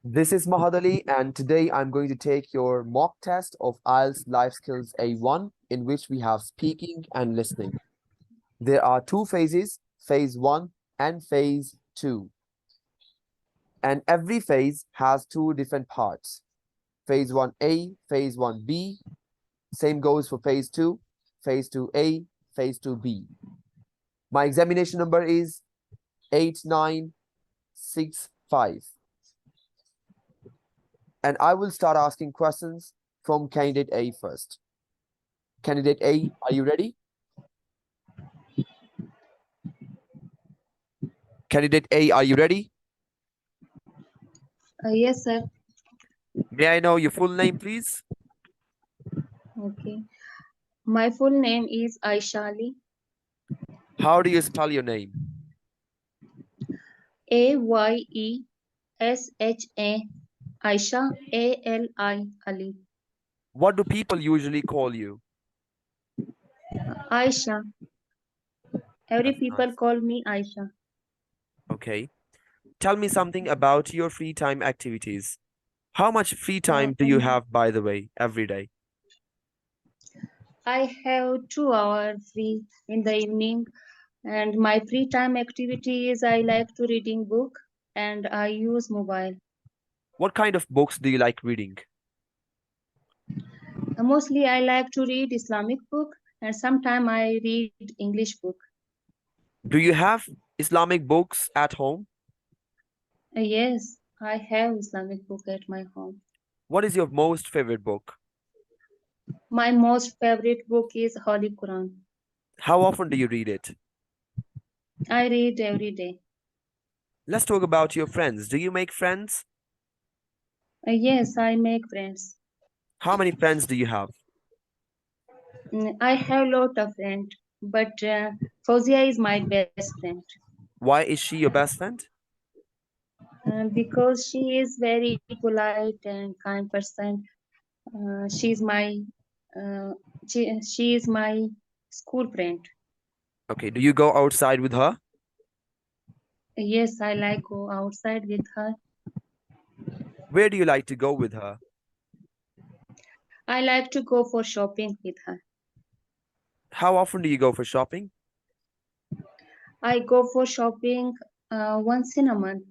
This is Mahad, and today I'm going to take your mock test of IELTS Life Skills A1, in which we have speaking and listening. There are two phases, phase 1 and phase 2. And every phase has two different parts. Phase 1A, phase 1B. Same goes for phase 2, phase 2A, phase 2B. My examination number is 8965. And I will start asking questions from candidate A first. Candidate A, are you ready? Candidate A, are you ready? Yes, sir. May I know your full name, please? Okay. My full name is Aishali. How do you spell your name? Ayesha. Aisha. Ali. What do people usually call you? Aisha. Every That's people nice. call me Aisha. Okay. Tell me something about your free time activities. How much free time do you Um, have, by the way, every day? I have 2 hours free in the evening, and my free time activity is I like to reading book and I use mobile. What kind of books do you like reading? Mostly I like to read Islamic book and sometimes I read English book. Do you have Islamic books at home? Yes, I have Islamic book at my home. What is your most favorite book? My most favorite book is Holy Quran. How often do you read it? I read every day. Let's talk about your friends. Do you make friends? Yes, I make friends. How many friends do you have? I have lot of friends, but Fauzia is my best friend Why is she your best friend? because she is very polite and kind person. She's my uh, she is my school friend. Okay, do you go outside with her? Yes, I like go outside with her. Where do you like to go with her? I like to go for shopping with her. How often do you go for shopping? I go for shopping once in a month.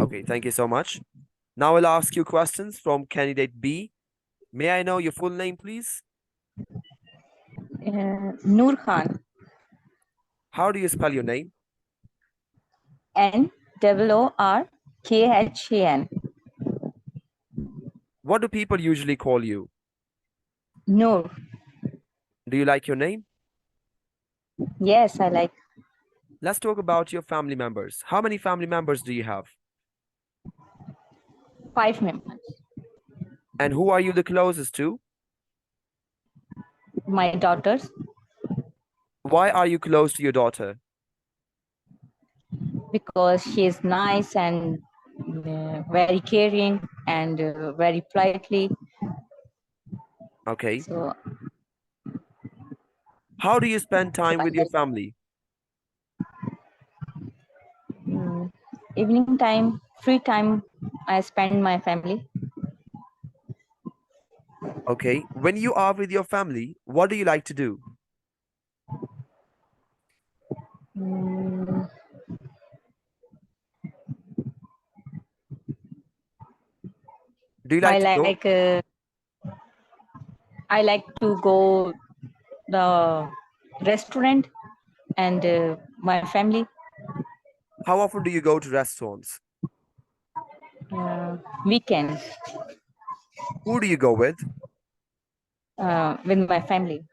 Okay, thank you so much. Now I'll ask you questions from candidate B. May I know your full name, please? Noor Khan. How do you spell your name? Noorkhan. What do people usually call you? Noor. Do you like your name? Yes, I like Let's talk about your family members. How many family members do you have? 5 members. And who are you the closest to? My daughters, Why are you close to your daughter? because she is nice and very caring and very politely. Okay. So, How do you spend so time I with your like family? evening time, free time. I spend my family. Okay. When you are with your family, what do you like to do? Mm, Do you like I to go? like uh, I like to go the restaurant and my family How often do you go to restaurants? weekend Who do you go with? with my family.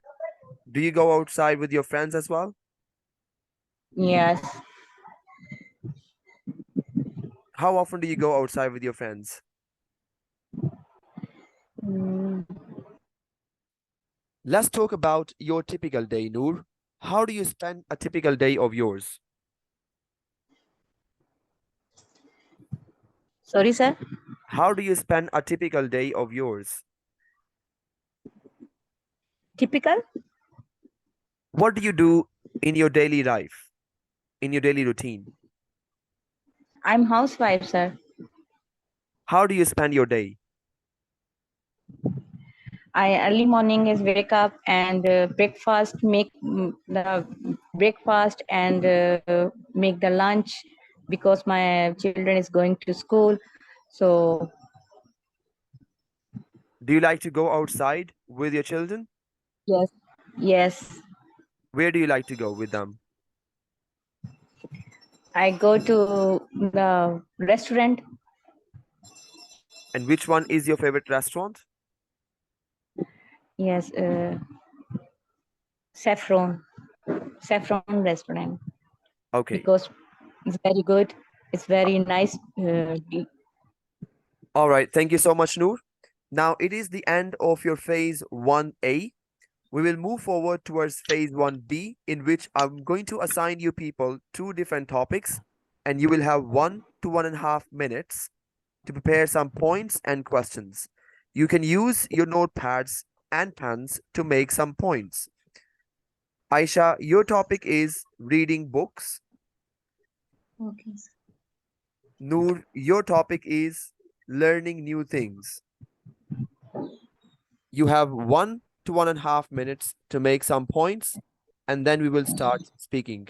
Do you go outside with your friends as well? Yes, How often do you go outside with your friends? mm, Let's talk about your typical day, Noor. How do you spend a typical day of yours? sorry, sir. How do you spend a typical day of yours? Typical. What do you do in your daily life, in your daily routine? I'm housewife, sir. How do you spend your day? I early morning is wake up and breakfast, make the breakfast and make the lunch because my children is going to school. So Do you like to go outside with your children? yes, yes, Where do you like to go with them? I go to the restaurant. And which one is your favorite restaurant? Yes, saffron restaurant Okay. because it's very good. It's very nice. All right. Thank you so much, Noor. Now it is the end of your phase 1A. We will move forward towards phase 1B, in which I'm going to assign you people two different topics, and you will have 1 to 1.5 minutes to prepare some points and questions. You can use your notepads and pens to make some points. Aisha, your topic is reading books. Okay. Noor, your topic is learning new things. You have 1 to 1.5 minutes to make some points, and then we will start speaking.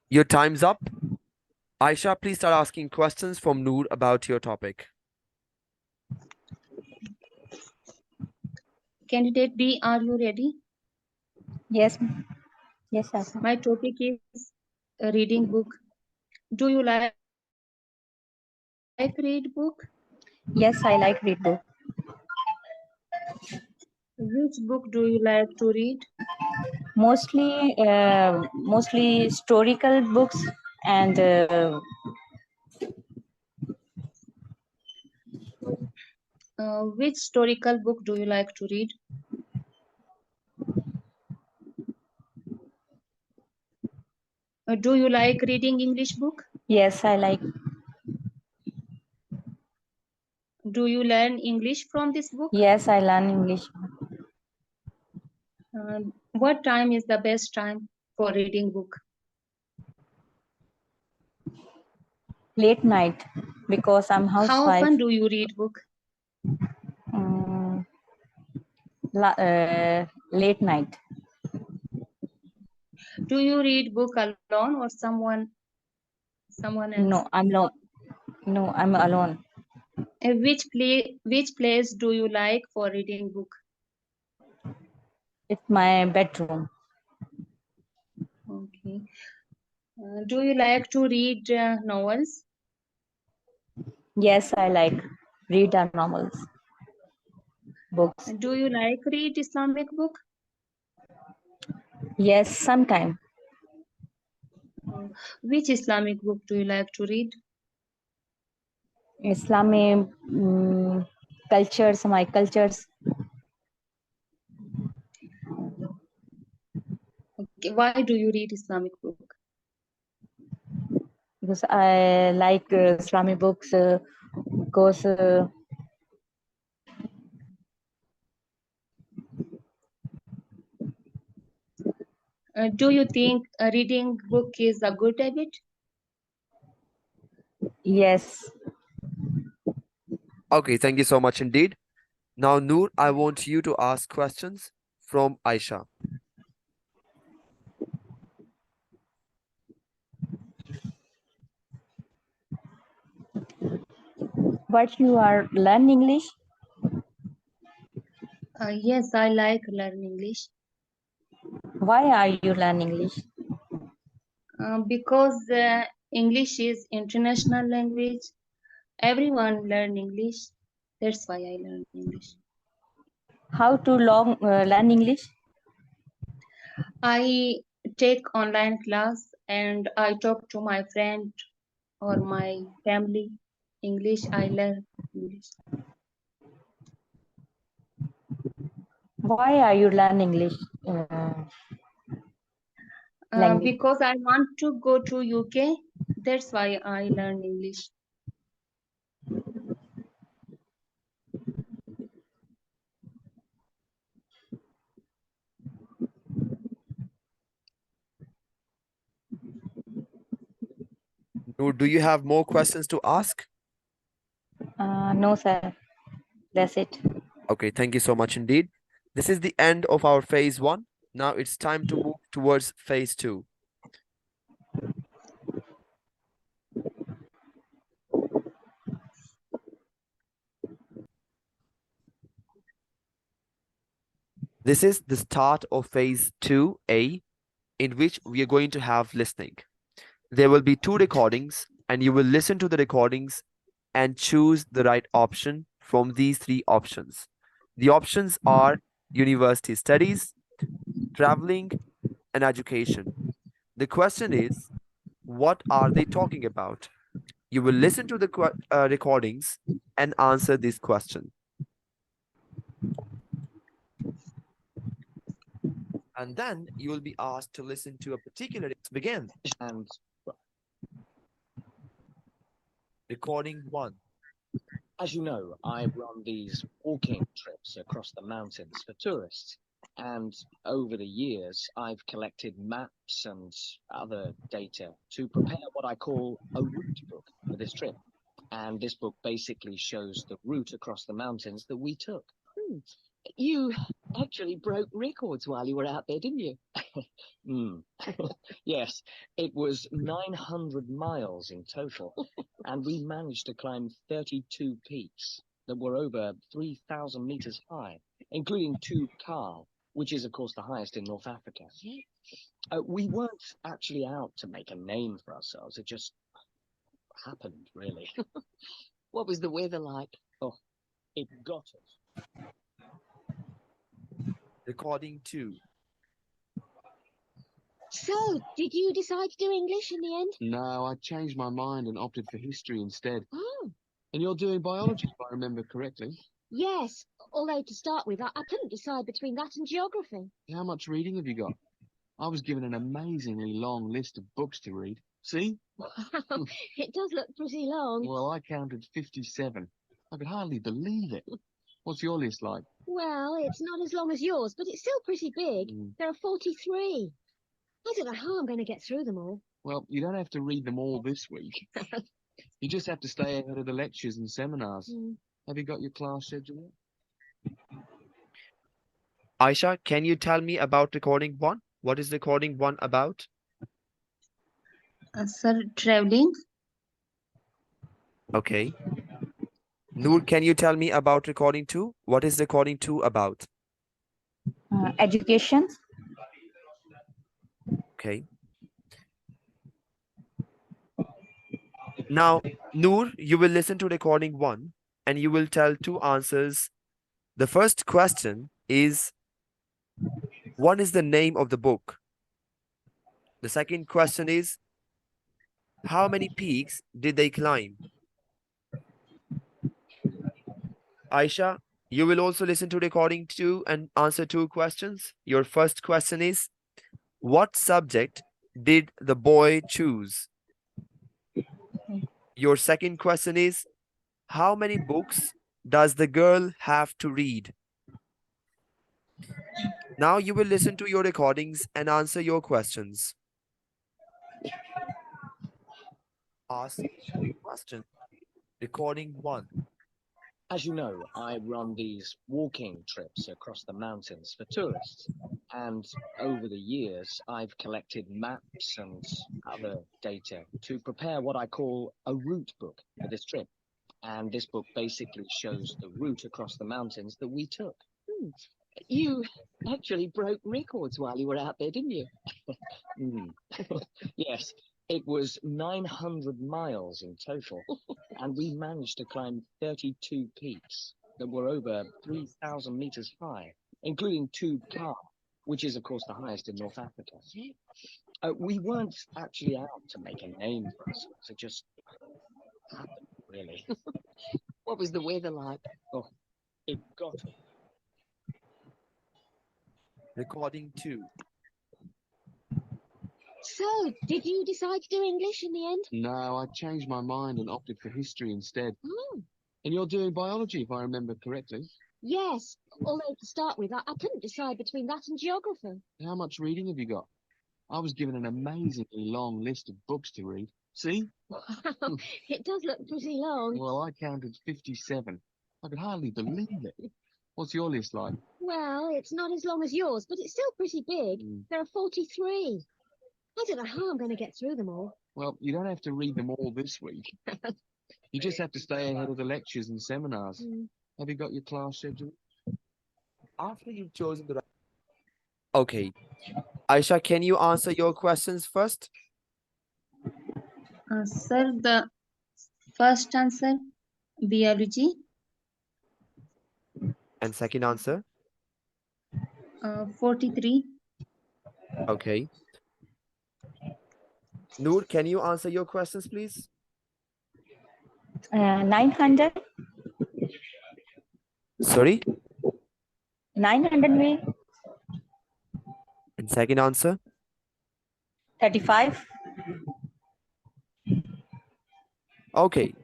Your time's up. Aisha, please start asking questions from Noor about your topic. Candidate B, are you ready? Yes, yes, Asa. My topic is a reading book. Do you like read book? Yes, I like read book. Which book do you like to read? Mostly historical books and Which historical book do you like to read? Do you like reading English book? yes, I like. Do you learn English from this book? Yes, I learn English. What time is the best time for reading book? Late night because I'm How housewife. often do you read book? Mm, late night. Do you read book alone or someone else? No, I'm not. No, I'm alone. Which place do you like for reading book? It's my bedroom. Okay. Do you like to read novels? Yes, I like read our novels, books. Do you like read Islamic book? Yes, sometime. Which Islamic book do you like to read? Islamic cultures, my cultures, Okay. Why do you read Islamic book? because I like Islamic books because Do you think reading book is a good habit? yes. Okay, thank you so much indeed. Now, Noor, I want you to ask questions from Aisha. But you are learn English. Yes, I like learn English Why are you learn English? because English is international language. Everyone learn English. That's why I learn English. How to long learn English? I take online class and I talk to my friend or my family. English, I learn English. Why are you learn English language? Because I want to go to UK. That's why I learn English. Noor, do you have more questions to ask? No, sir. That's it. Okay, thank you so much indeed. This is the end of our phase 1. Now it's time to move towards phase 2. This is the start of phase 2A, in which we are going to have listening. There will be 2 recordings, and you will listen to the recordings and choose the right option from these 3 options. The options are university studies, traveling, and education. The question is, what are they talking about? You will listen to the recordings and answer this question. And then you will be asked to listen to a particular. Let's begin. And Recording 1. as you know, I run these walking trips across the mountains for tourists. And over the years, I've collected maps and other data to prepare what I call a route book for this trip. And this book basically shows the route across the mountains that we took. You actually broke records while you were out there, didn't you? Yes, it was 900 miles in total, and we managed to climb 32 peaks that were over 3,000 meters high, including 2 Kar, which is, of course, the highest in North Africa. We weren't actually out to make a name for ourselves. It just happened, really. What was the weather like? It got us. Recording 2. So, did you decide to do English in the end? No, I changed my mind and opted for history instead. Oh, And you're doing biology, if I remember correctly. yes. Although to start with, I couldn't decide between that and geography. How much reading have you got? I was given an amazingly long list of books to read. See? It does look pretty long. Well, I counted 57. I could hardly believe it. What's your list like? Well, it's not as long as yours, but it's still pretty big. There are 43. I don't know how I'm going to get through them all. Well, you don't have to read them all this week. You just have to stay ahead of the lectures and seminars. Have you got your class schedule? Aisha, can you tell me about recording 1? What is recording 1 about? Sir, traveling. Okay. Noor, can you tell me about recording 2? What is recording 2 about? Education. Okay. Now, Noor, you will listen to recording 1 and you will tell 2 answers. The first question is, what is the name of the book? The second question is, How many peaks did they climb? Aisha, you will also listen to recording two and answer two questions. Your first question is, what subject did the boy choose? Your second question is, how many books does the girl have to read? Now you will listen to your recordings and answer your questions. Ask question. Recording 1. As you know, I run these walking trips across the mountains for tourists. And over the years, I've collected maps and other data to prepare what I call a route book for this trip. And this book basically shows the route across the mountains that we took. You actually broke records while you were out there, didn't you? Yes, it was 900 miles in total, and we managed to climb 32 peaks that were over 3,000 meters high, including two Ka, which is, of course, the highest in North Africa. We weren't actually out to make a name for ourselves. It just happened, really. What was the weather like? Oh, it got Recording 2. So, did you decide to do English in the end? No, I changed my mind and opted for history instead. Oh, And you're doing biology, if I remember correctly. yes. Although to start with, I couldn't decide between that and geography. How much reading have you got? I was given an amazingly long list of books to read. See? Wow, it does look pretty long. Well, I counted 57. I could hardly believe it. What's your list like? Well, it's not as long as yours, but it's still pretty big. There are 43. I don't know how I'm going to get through them all. Well, you don't have to read them all this week. You just have to stay ahead of the lectures and seminars. Have you got your class schedule? After you've chosen the right. Okay. Aisha, can you answer your questions first? Sir, the first answer, biology. And second answer? 43. Okay. Noor, can you answer your questions, please? 900. Sorry? 900 में And second answer? 35. Okay.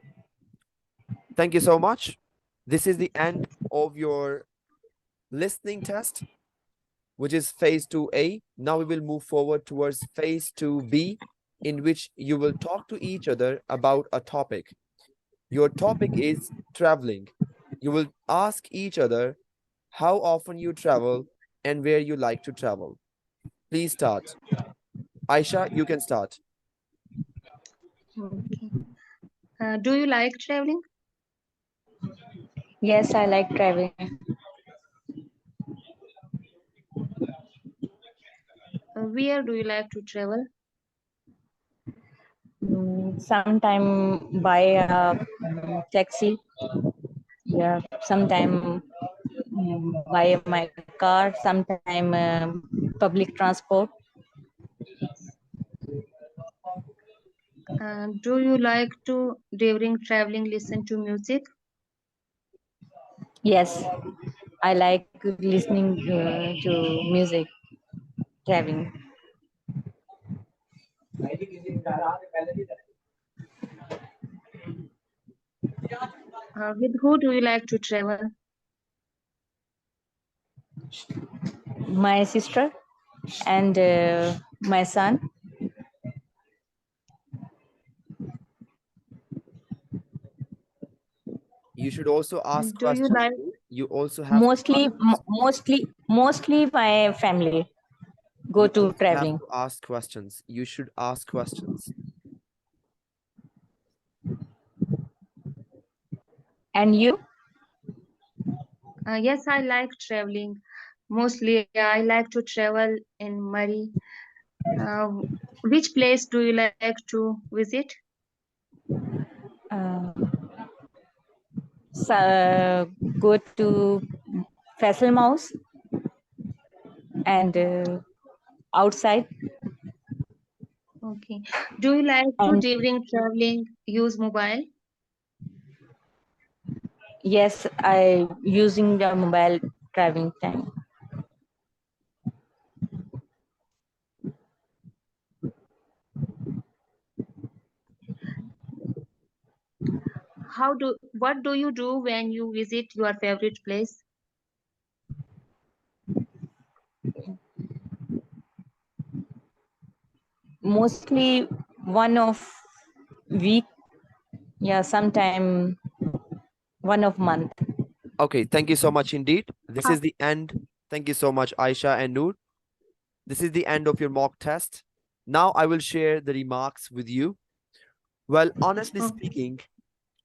Thank you so much. This is the end of your listening test, which is phase 2A. Now we will move forward towards phase 2B, in which you will talk to each other about a topic. Your topic is traveling. You will ask each other how often you travel and where you like to travel. Please start. Aisha, you can start. Okay. Do you like traveling? Yes, I like traveling. Where do you like to travel? Sometime by a taxi. Yeah, sometime by my car, sometime public transport. Do you like to, during traveling, listen to music? Yes, I like listening to music, traveling. With who do you like to travel? My sister and my son. You should also ask Do you questions. like? You also have Mostly my family go to have traveling. to ask questions. You should ask questions. And you? Yes, I like traveling. Mostly, I like to travel in Mari. Which place do you like to visit? Go to Faisal Mouse and outside. Okay. Okay. Do you like to And during traveling use mobile? yes, I using the mobile driving time. What do you do when you visit your favorite place? Mostly one of week, yeah, sometime one of month. Okay, thank you so much indeed. This How, is the end. Thank you so much, Aisha and Noor. This is the end of your mock test. Now I will share the remarks with you. Well, honestly oh, speaking,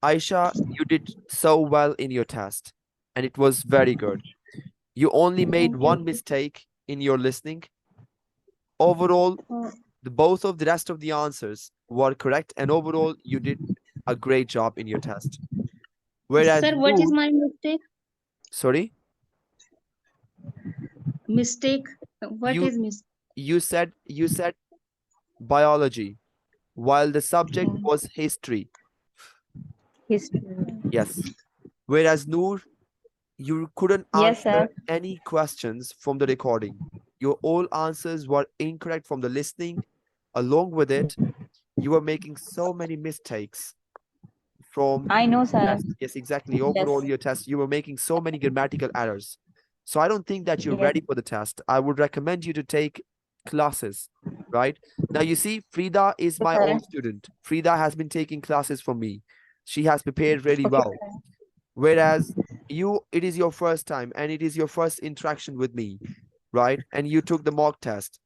Aisha, you did so well in your test, and it was very good. You only made thank you. one mistake in your listening. Overall, Oh, both of the rest of the answers were correct, and overall, you did a great job in your test. Whereas sir, what is Noor, my mistake? sorry, Mistake. What you is mistake? you said biology, while the subject was history. History. Yes. Whereas Noor, you couldn't Yes, answer sir. any questions from the recording. Your all answers were incorrect from the listening. Along with it, you were making so many mistakes from I know, your sir. test. Yes, exactly. Yes, Overall, your test, you were making so many grammatical errors. So I don't think that you're yes, ready for the test. I would recommend you to take classes, right? Now, you see, Frida is yes, my sir. old student. Frida has been taking classes from me. She has prepared really Okay, well. Whereas you, it is your first time and it is your first interaction with me, right? And you took the mock test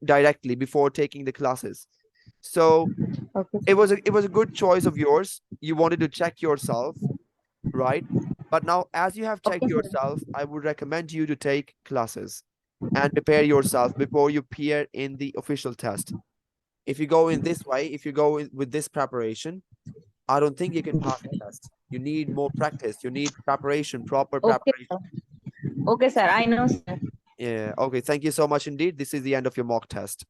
directly before taking the classes. So okay, it was a good choice of yours. You wanted to check yourself, right? But now, as you have checked okay, sir. yourself, I would recommend you to take classes and prepare yourself before you appear in the official test. If you go in this way, if you go in with this preparation, I don't think you can pass the test. You need more practice. You need preparation, proper Okay, preparation. sir. Okay, sir. I know, sir. Yeah. Okay. Thank you so much indeed. This is the end of your mock test.